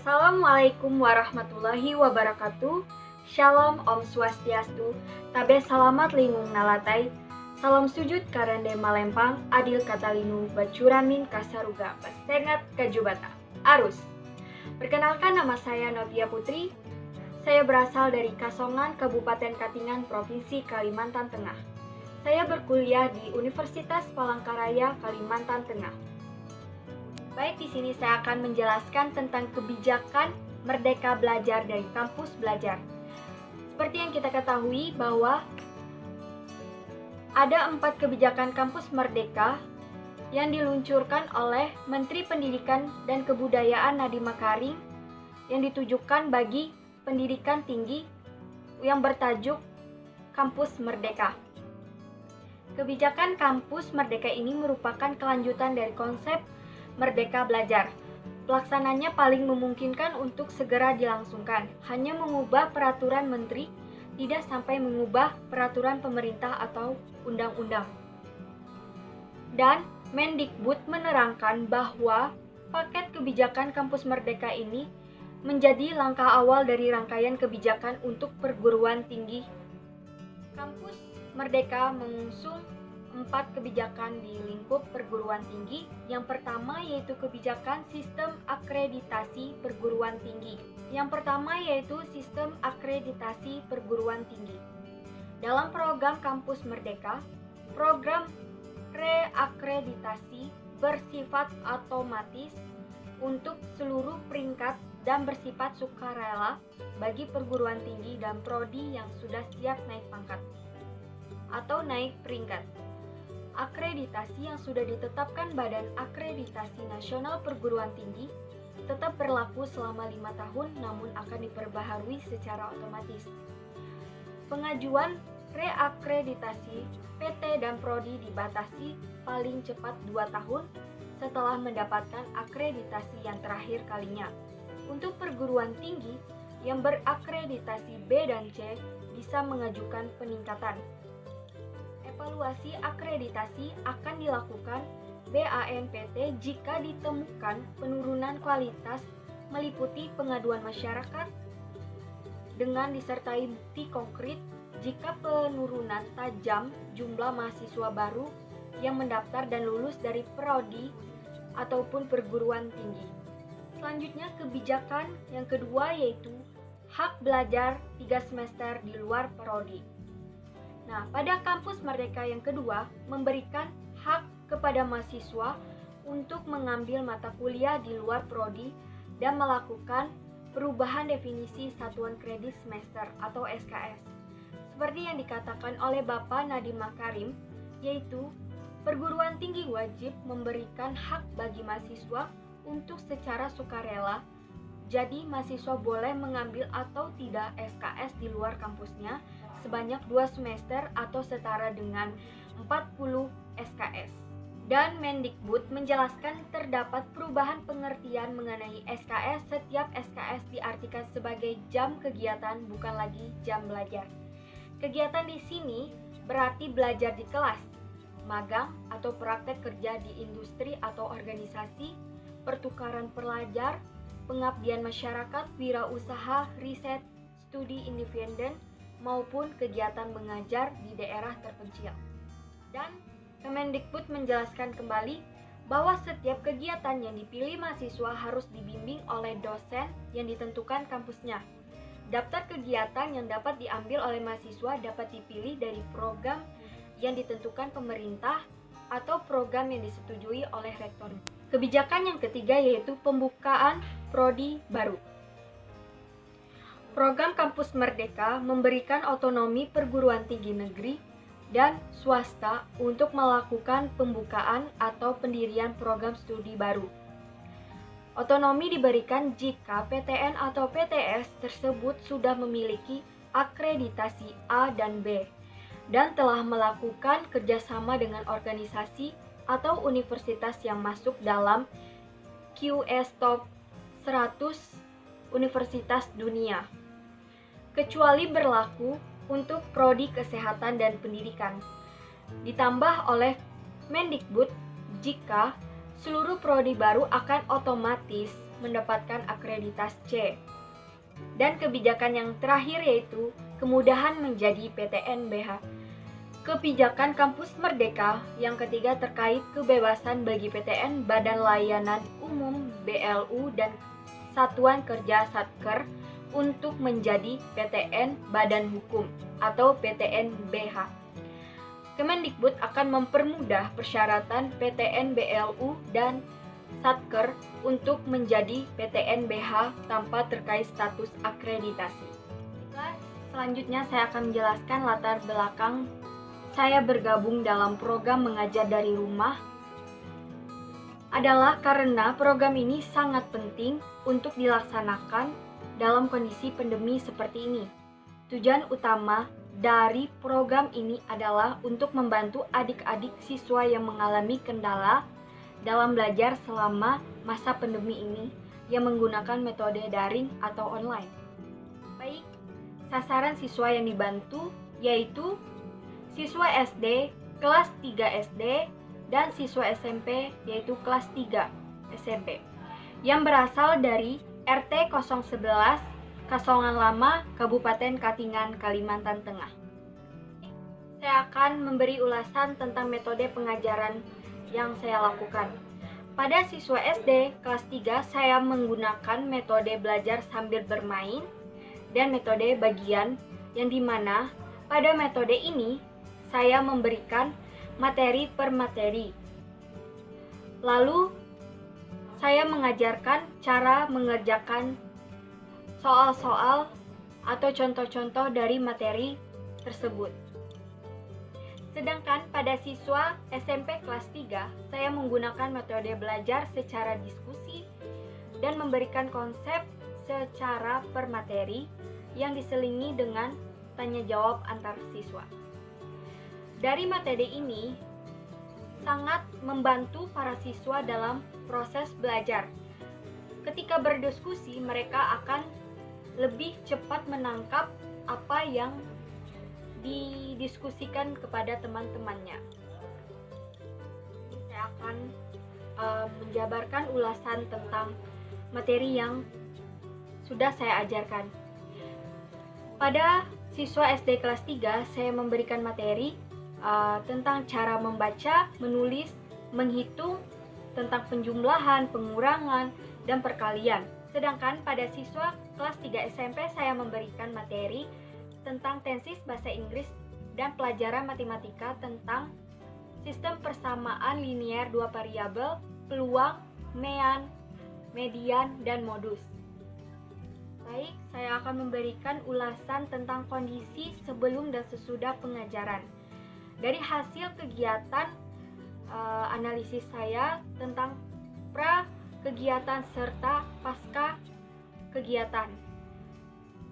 Assalamualaikum warahmatullahi wabarakatuh. Shalom Om Swastiastu. Tabe salamat lingung nalatai. Salam sujud karande malempang adil katalinu bacuramin kasaruga pasengat kajubata. Arus. Perkenalkan, nama saya Novia Putri. Saya berasal dari Kasongan, Kabupaten Katingan, Provinsi Kalimantan Tengah. Saya berkuliah di Universitas Palangkaraya, Kalimantan Tengah. Baik, di sini saya akan menjelaskan tentang kebijakan Merdeka Belajar dari Kampus Belajar. Seperti yang kita ketahui bahwa ada 4 kebijakan kampus merdeka yang diluncurkan oleh Menteri Pendidikan dan Kebudayaan Nadiem Makarim yang ditujukan bagi pendidikan tinggi yang bertajuk Kampus Merdeka. Kebijakan Kampus Merdeka ini merupakan kelanjutan dari konsep Merdeka Belajar. Pelaksananya paling memungkinkan untuk segera dilangsungkan, hanya mengubah peraturan menteri, tidak sampai mengubah peraturan pemerintah atau undang-undang. Dan Mendikbud menerangkan bahwa paket kebijakan Kampus Merdeka ini menjadi langkah awal dari rangkaian kebijakan untuk perguruan tinggi. Kampus Merdeka mengusung 4 kebijakan di lingkup perguruan tinggi. Yang pertama yaitu kebijakan sistem akreditasi perguruan tinggi. Dalam program Kampus Merdeka, program reakreditasi bersifat otomatis untuk seluruh peringkat dan bersifat sukarela bagi perguruan tinggi dan prodi yang sudah siap naik pangkat atau naik peringkat. Akreditasi yang sudah ditetapkan Badan Akreditasi Nasional Perguruan Tinggi tetap berlaku selama 5 tahun, namun akan diperbaharui secara otomatis. Pengajuan reakreditasi PT dan Prodi dibatasi paling cepat 2 tahun setelah mendapatkan akreditasi yang terakhir kalinya. Untuk perguruan tinggi yang berakreditasi B dan C bisa mengajukan peningkatan. Evaluasi akreditasi akan dilakukan BANPT jika ditemukan penurunan kualitas meliputi pengaduan masyarakat dengan disertai bukti konkret jika penurunan tajam jumlah mahasiswa baru yang mendaftar dan lulus dari prodi ataupun perguruan tinggi. Selanjutnya, kebijakan yang kedua yaitu hak belajar 3 semester di luar prodi. Nah, pada Kampus Merdeka yang kedua memberikan hak kepada mahasiswa untuk mengambil mata kuliah di luar prodi dan melakukan perubahan definisi satuan kredit semester atau SKS. Seperti yang dikatakan oleh Bapak Nadiem Makarim, yaitu perguruan tinggi wajib memberikan hak bagi mahasiswa untuk secara sukarela. Jadi, mahasiswa boleh mengambil atau tidak SKS di luar kampusnya sebanyak 2 semester atau setara dengan 40 SKS. Dan Mendikbud menjelaskan terdapat perubahan pengertian mengenai SKS. Setiap SKS diartikan sebagai jam kegiatan, bukan lagi jam belajar. Kegiatan di sini berarti belajar di kelas, magang atau praktek kerja di industri atau organisasi, pertukaran pelajar, pengabdian masyarakat, wirausaha, riset, studi independen, maupun kegiatan mengajar di daerah terpencil. Dan Kemendikbud menjelaskan kembali bahwa setiap kegiatan yang dipilih mahasiswa harus dibimbing oleh dosen yang ditentukan kampusnya. Daftar kegiatan yang dapat diambil oleh mahasiswa dapat dipilih dari program yang ditentukan pemerintah atau program yang disetujui oleh rektor. Kebijakan yang ketiga yaitu pembukaan prodi baru. Program Kampus Merdeka memberikan otonomi perguruan tinggi negeri dan swasta untuk melakukan pembukaan atau pendirian program studi baru. Otonomi diberikan jika PTN atau PTS tersebut sudah memiliki akreditasi A dan B dan telah melakukan kerjasama dengan organisasi atau universitas yang masuk dalam QS Top 100 Universitas Dunia, kecuali berlaku untuk prodi kesehatan dan pendidikan. Ditambah oleh Mendikbud jika seluruh prodi baru akan otomatis mendapatkan akreditasi C. Dan kebijakan yang terakhir yaitu kemudahan menjadi PTN-BH. Kebijakan Kampus Merdeka yang ketiga terkait kebebasan bagi PTN, Badan Layanan Umum BLU, dan Satuan Kerja Satker untuk menjadi PTN Badan Hukum atau PTN-BH. Kemendikbud akan mempermudah persyaratan PTN BLU dan Satker untuk menjadi PTN-BH tanpa terkait status akreditasi. Selanjutnya saya akan menjelaskan latar belakang saya bergabung dalam program mengajar dari rumah adalah karena program ini sangat penting untuk dilaksanakan dalam kondisi pandemi seperti ini. Tujuan utama dari program ini adalah untuk membantu adik-adik siswa yang mengalami kendala dalam belajar selama masa pandemi ini yang menggunakan metode daring atau online. Baik, sasaran siswa yang dibantu yaitu siswa SD kelas 3 SD dan siswa SMP yaitu kelas 3 SMP yang berasal dari RT 011 Kasongan Lama, Kabupaten Katingan, Kalimantan Tengah. Saya akan memberi ulasan tentang metode pengajaran yang saya lakukan. Pada siswa SD kelas 3, saya menggunakan metode belajar sambil bermain dan metode bagian yang dimana pada metode ini saya memberikan materi per materi. Lalu saya mengajarkan cara mengerjakan soal-soal atau contoh-contoh dari materi tersebut. Sedangkan pada siswa SMP kelas 3, saya menggunakan metode belajar secara diskusi dan memberikan konsep secara per materi yang diselingi dengan tanya jawab antar siswa. Dari materi ini sangat membantu para siswa dalam proses belajar. Ketika berdiskusi, mereka akan lebih cepat menangkap apa yang didiskusikan kepada teman-temannya. Saya akan menjabarkan ulasan tentang materi yang sudah saya ajarkan. Pada siswa SD kelas 3, saya memberikan materi tentang cara membaca, menulis, menghitung, tentang penjumlahan, pengurangan, dan perkalian. Sedangkan pada siswa kelas 3 SMP, saya memberikan materi tentang tenses bahasa Inggris dan pelajaran matematika tentang sistem persamaan linear dua variabel, peluang, mean, median, dan modus. Baik, saya akan memberikan ulasan tentang kondisi sebelum dan sesudah pengajaran. Dari hasil kegiatan analisis saya tentang pra kegiatan serta pasca kegiatan.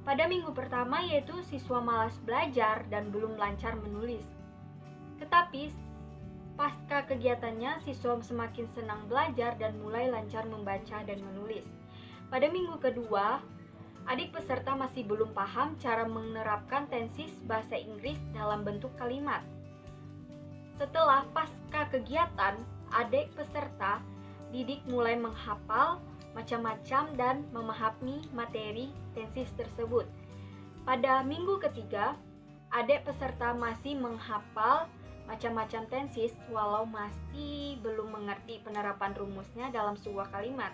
Pada minggu pertama yaitu siswa malas belajar dan belum lancar menulis. Tetapi pasca kegiatannya siswa semakin senang belajar dan mulai lancar membaca dan menulis. Pada minggu kedua, adik peserta masih belum paham cara menerapkan tenses bahasa Inggris dalam bentuk kalimat. Setelah pasca kegiatan, adik peserta didik mulai menghafal macam-macam dan memahami materi tenses tersebut. Pada minggu ketiga, adik peserta masih menghafal macam-macam tenses walau masih belum mengerti penerapan rumusnya dalam sebuah kalimat.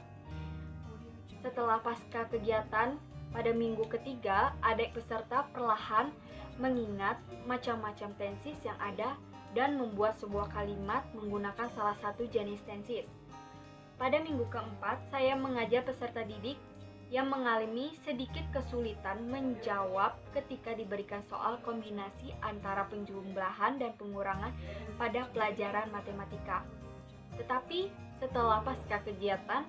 Setelah pasca kegiatan, pada minggu ketiga, adik peserta perlahan mengingat macam-macam tenses yang ada dan membuat sebuah kalimat menggunakan salah satu jenis tenses. Pada minggu keempat, saya mengajar peserta didik yang mengalami sedikit kesulitan menjawab ketika diberikan soal kombinasi antara penjumlahan dan pengurangan pada pelajaran matematika. Tetapi setelah pasca kegiatan,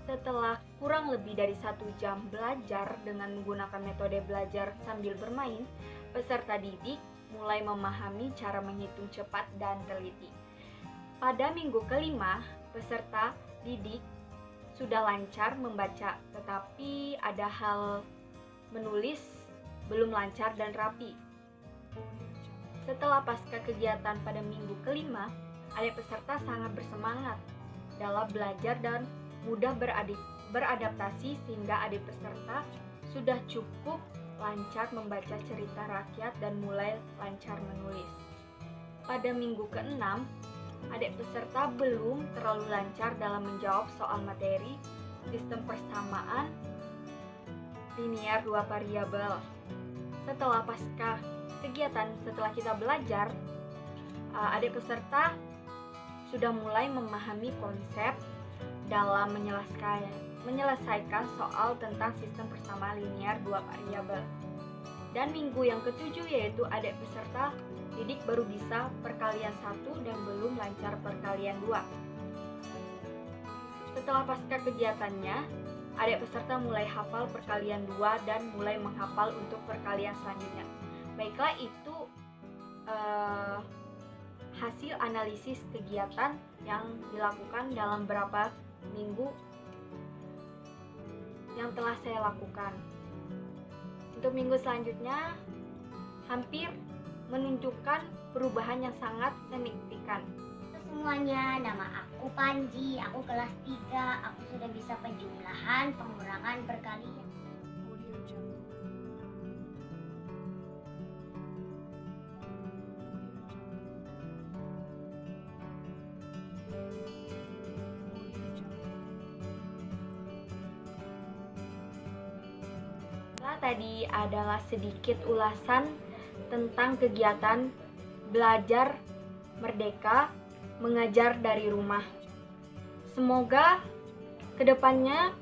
setelah kurang lebih dari 1 jam belajar dengan menggunakan metode belajar sambil bermain, peserta didik mulai memahami cara menghitung cepat dan teliti. Pada minggu kelima, peserta didik sudah lancar membaca, tetapi ada hal menulis belum lancar dan rapi. Setelah pasca kegiatan pada minggu kelima, adik peserta sangat bersemangat dalam belajar dan mudah beradaptasi sehingga adik peserta sudah cukup lancar membaca cerita rakyat dan mulai lancar menulis. Pada minggu ke-6, adik peserta belum terlalu lancar dalam menjawab soal materi sistem persamaan linear dua variabel. Setelah pasca kegiatan, setelah kita belajar, adik peserta sudah mulai memahami konsep dalam menyelesaikan soal tentang sistem persamaan linear dua variabel. Dan minggu yang ke-7 yaitu adik peserta didik baru bisa perkalian 1 dan belum lancar perkalian 2. Setelah pasca kegiatannya, adik peserta mulai hafal perkalian 2 dan mulai menghafal untuk perkalian selanjutnya. Baiklah, itu hasil analisis kegiatan yang dilakukan dalam beberapa minggu yang telah saya lakukan. Untuk minggu selanjutnya hampir menunjukkan perubahan yang sangat signifikan. Semuanya, nama aku Panji, aku kelas 3, aku sudah bisa penjumlahan, pengurangan, perkalian. Tadi adalah sedikit ulasan tentang kegiatan belajar merdeka mengajar dari rumah. Semoga kedepannya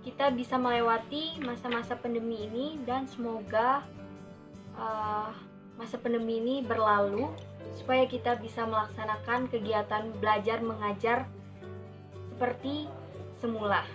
kita bisa melewati masa-masa pandemi ini dan semoga masa pandemi ini berlalu supaya kita bisa melaksanakan kegiatan belajar mengajar seperti semula.